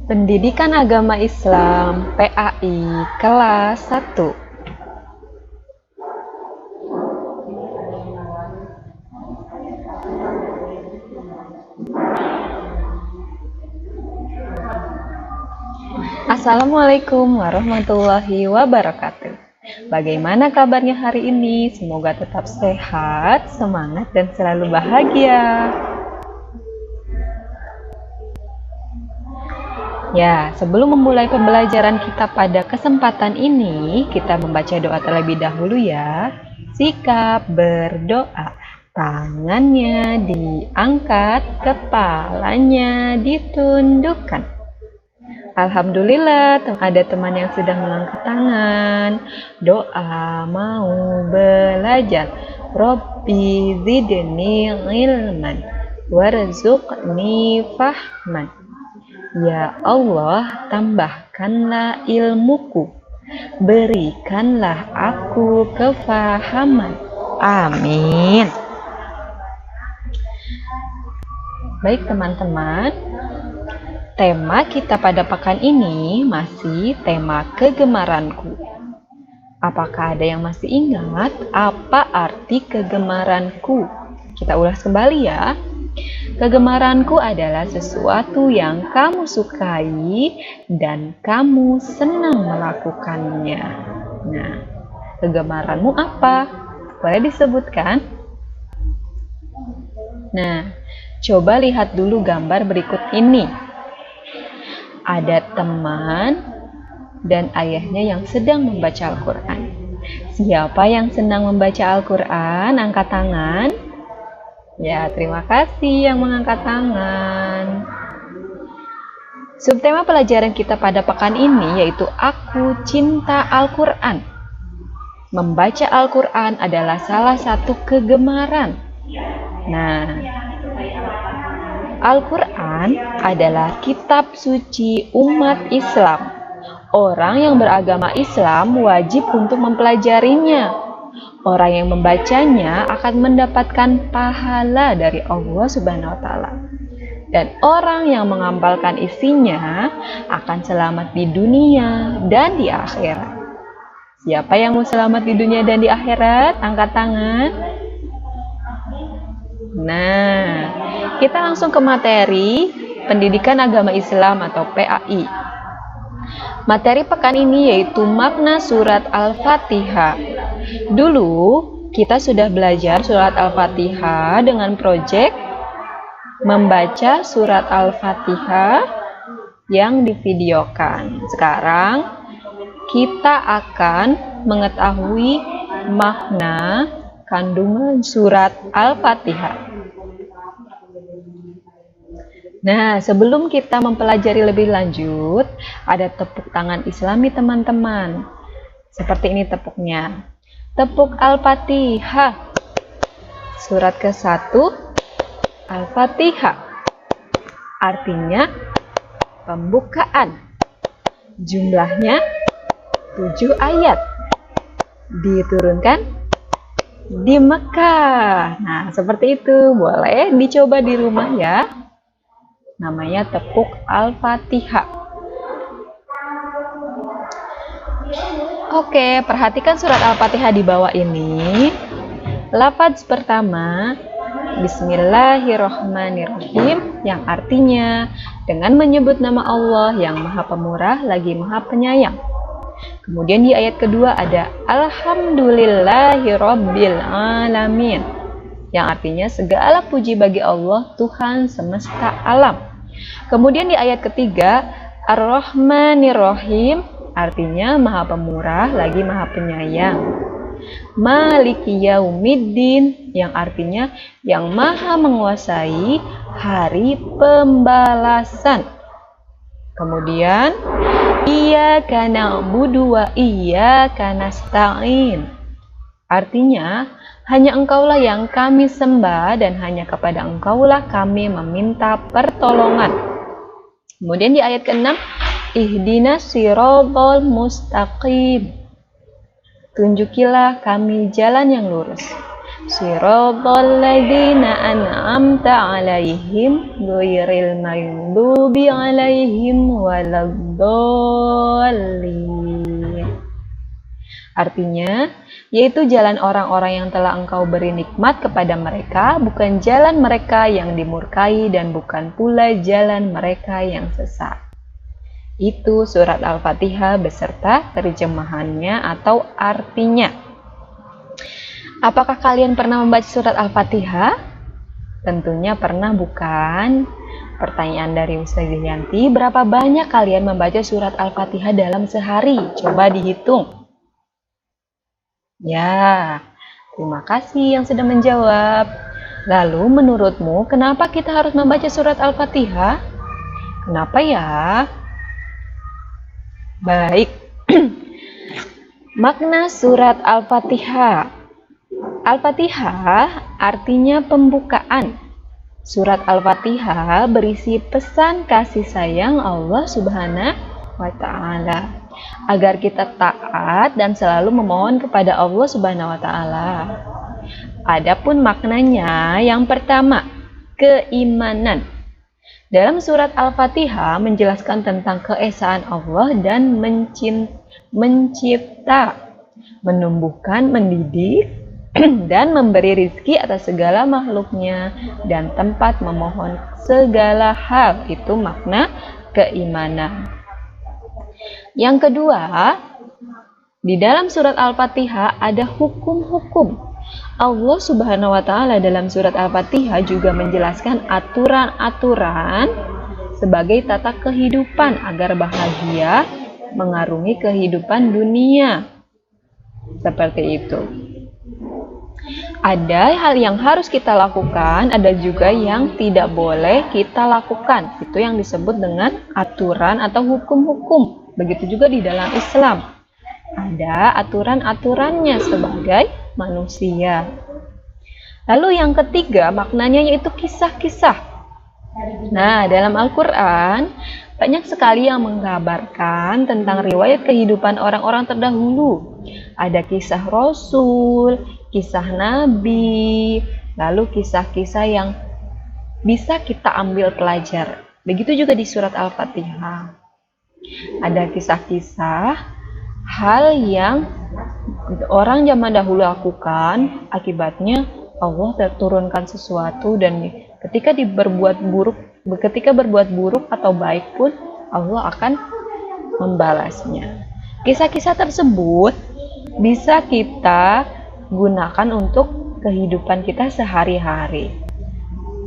Pendidikan Agama Islam PAI kelas 1. Assalamualaikum warahmatullahi wabarakatuh. Bagaimana kabarnya hari ini? Semoga tetap sehat, semangat, dan selalu bahagia. Ya, sebelum memulai pembelajaran kita pada kesempatan ini, kita membaca doa terlebih dahulu ya. Sikap berdoa. Tangannya diangkat, kepalanya ditundukkan. Alhamdulillah, ada teman yang sudah mengangkat tangan. Doa mau belajar. Robbi zidni ilman warzuqni fahman. Ya Allah, tambahkanlah ilmuku, berikanlah aku kefahaman. Amin. Baik teman-teman, tema kita pada pekan ini masih tema kegemaranku. Apakah ada yang masih ingat apa arti kegemaranku? Kita ulas kembali ya. Kegemaranku adalah sesuatu yang kamu sukai dan kamu senang melakukannya. Nah, kegemaranmu apa? Boleh disebutkan? Nah, coba lihat dulu gambar berikut ini. Ada teman dan ayahnya yang sedang membaca Al-Quran. Siapa yang senang membaca Al-Quran? Angkat tangan. Ya, terima kasih yang mengangkat tangan. Subtema pelajaran kita pada pekan ini yaitu Aku Cinta Al-Quran. Membaca Al-Quran adalah salah satu kegemaran. Nah, Al-Quran adalah kitab suci umat Islam. Orang yang beragama Islam wajib untuk mempelajarinya. Orang yang membacanya akan mendapatkan pahala dari Allah Subhanahu wa Ta'ala. Dan orang yang mengamalkan isinya akan selamat di dunia dan di akhirat. Siapa yang mau selamat di dunia dan di akhirat? Angkat tangan. Nah, kita langsung ke materi Pendidikan Agama Islam atau PAI. Materi pekan ini yaitu makna surat Al-Fatihah. Dulu kita sudah belajar surat Al-Fatihah dengan proyek membaca surat Al-Fatihah yang divideokan. Sekarang kita akan mengetahui makna kandungan surat Al-Fatihah. Nah, sebelum kita mempelajari lebih lanjut, ada tepuk tangan Islami teman-teman. Seperti ini tepuknya. Tepuk Al-Fatihah. Surat ke-1 Al-Fatihah. Artinya pembukaan. Jumlahnya 7 ayat. Diturunkan di Mekah. Nah, seperti itu. Boleh dicoba di rumah ya. Namanya tepuk Al-Fatihah. Oke, perhatikan surat Al-Fatihah di bawah ini. Lafaz pertama, Bismillahirrohmanirrohim, yang artinya dengan menyebut nama Allah yang Maha Pemurah lagi Maha Penyayang. Kemudian di ayat kedua ada Alhamdulillahirobbil alamin, yang artinya segala puji bagi Allah Tuhan semesta alam. Kemudian di ayat ketiga Ar-Rahmanir-Rahim, artinya Maha Pemurah lagi Maha Penyayang. Maliki Yaumiddin, yang artinya yang Maha menguasai hari pembalasan. Kemudian Iyyaka na'budu wa iyyaka nasta'in, artinya hanya Engkaulah yang kami sembah dan hanya kepada Engkaulah kami meminta pertolongan. Kemudian di ayat ke-6, Ihdinas siratal mustaqim, tunjukilah kami jalan yang lurus. Shiratal ladzina an'amta 'alaihim ghairil maghdubi 'alaihim waladdallin. Artinya, yaitu jalan orang-orang yang telah Engkau beri nikmat kepada mereka, bukan jalan mereka yang dimurkai dan bukan pula jalan mereka yang sesat. Itu surat Al-Fatihah beserta terjemahannya atau artinya. Apakah kalian pernah membaca surat Al-Fatihah? Tentunya pernah, bukan? Pertanyaan dari Ustazah Yanti, berapa banyak kalian membaca surat Al-Fatihah dalam sehari? Coba dihitung. Ya, terima kasih yang sudah menjawab. Lalu menurutmu kenapa kita harus membaca surat Al-Fatihah? Kenapa ya? Baik. Makna surat Al-Fatihah. Al-Fatihah artinya pembukaan. Surat Al-Fatihah berisi pesan kasih sayang Allah Subhanahu wa Ta'ala agar kita taat dan selalu memohon kepada Allah Subhanahu wa Ta'ala. Adapun maknanya, yang pertama, keimanan. Dalam surat Al-Fatihah menjelaskan tentang keesaan Allah dan mencipta, menumbuhkan, mendidik, dan memberi rizki atas segala makhluknya dan tempat memohon segala hal. Itu makna keimanan. Yang kedua, di dalam surat Al-Fatihah ada hukum-hukum. Allah Subhanahu wa Ta'ala dalam surat Al-Fatihah juga menjelaskan aturan-aturan sebagai tata kehidupan agar bahagia mengarungi kehidupan dunia. Seperti itu. Ada hal yang harus kita lakukan, ada juga yang tidak boleh kita lakukan. Itu yang disebut dengan aturan atau hukum-hukum. Begitu juga di dalam Islam. Ada aturan-aturannya sebagai manusia. Lalu yang ketiga, maknanya yaitu kisah-kisah. Nah, dalam Al-Quran, banyak sekali yang menggambarkan tentang riwayat kehidupan orang-orang terdahulu. Ada kisah Rasul, kisah Nabi, lalu kisah-kisah yang bisa kita ambil pelajar. Begitu juga di surat Al-Fatihah. Ada kisah-kisah hal yang orang zaman dahulu lakukan, akibatnya Allah turunkan sesuatu, dan ketika berbuat buruk atau baik pun Allah akan membalasnya. Kisah-kisah tersebut bisa kita gunakan untuk kehidupan kita sehari-hari.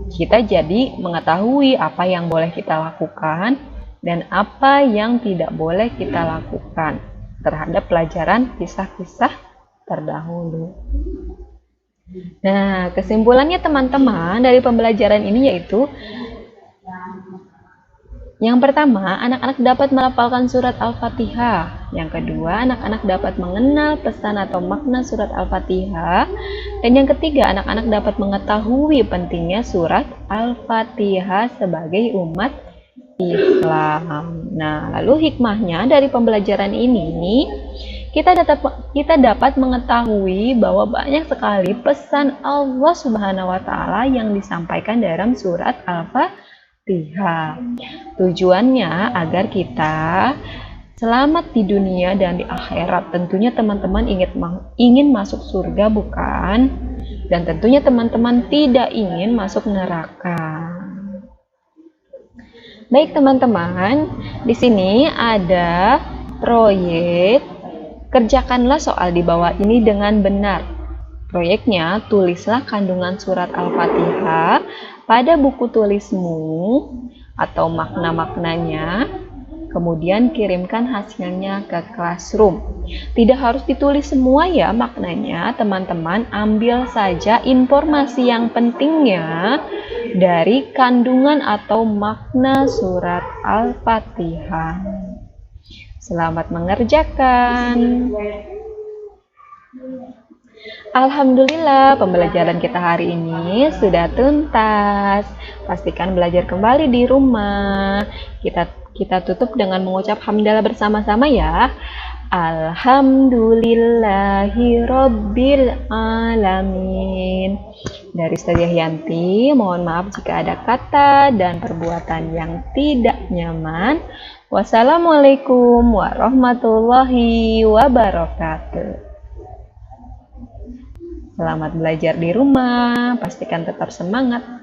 Kita jadi mengetahui apa yang boleh kita lakukan dan apa yang tidak boleh kita lakukan terhadap pelajaran kisah-kisah terdahulu. Nah, kesimpulannya teman-teman dari pembelajaran ini yaitu yang pertama, anak-anak dapat melafalkan surat Al-Fatihah. Yang kedua, anak-anak dapat mengenal pesan atau makna surat Al-Fatihah. Dan yang ketiga, anak-anak dapat mengetahui pentingnya surat Al-Fatihah sebagai umat Islam. Nah, lalu hikmahnya dari pembelajaran ini, kita dapat mengetahui bahwa banyak sekali pesan Allah Subhanahu wa Ta'ala yang disampaikan dalam surat Al-Fatihah. Tujuannya agar kita selamat di dunia dan di akhirat. Tentunya teman-teman ingin masuk surga, bukan? Dan tentunya teman-teman tidak ingin masuk neraka. Baik teman-teman, di sini ada proyek. Kerjakanlah soal di bawah ini dengan benar. Proyeknya, tulislah kandungan surat Al-Fatihah pada buku tulismu atau makna-maknanya, kemudian kirimkan hasilnya ke Classroom. Tidak harus ditulis semua ya maknanya, teman-teman ambil saja informasi yang pentingnya dari kandungan atau makna surat Al-Fatihah. Selamat mengerjakan. Alhamdulillah, pembelajaran kita hari ini sudah tuntas. Pastikan belajar kembali di rumah. Kita tutup dengan mengucap hamdalah bersama-sama ya. Alhamdulillahi Rabbil Alamin. Dari Ustazah Yanti, mohon maaf jika ada kata dan perbuatan yang tidak nyaman. Wassalamualaikum warahmatullahi wabarakatuh. Selamat belajar di rumah, pastikan tetap semangat.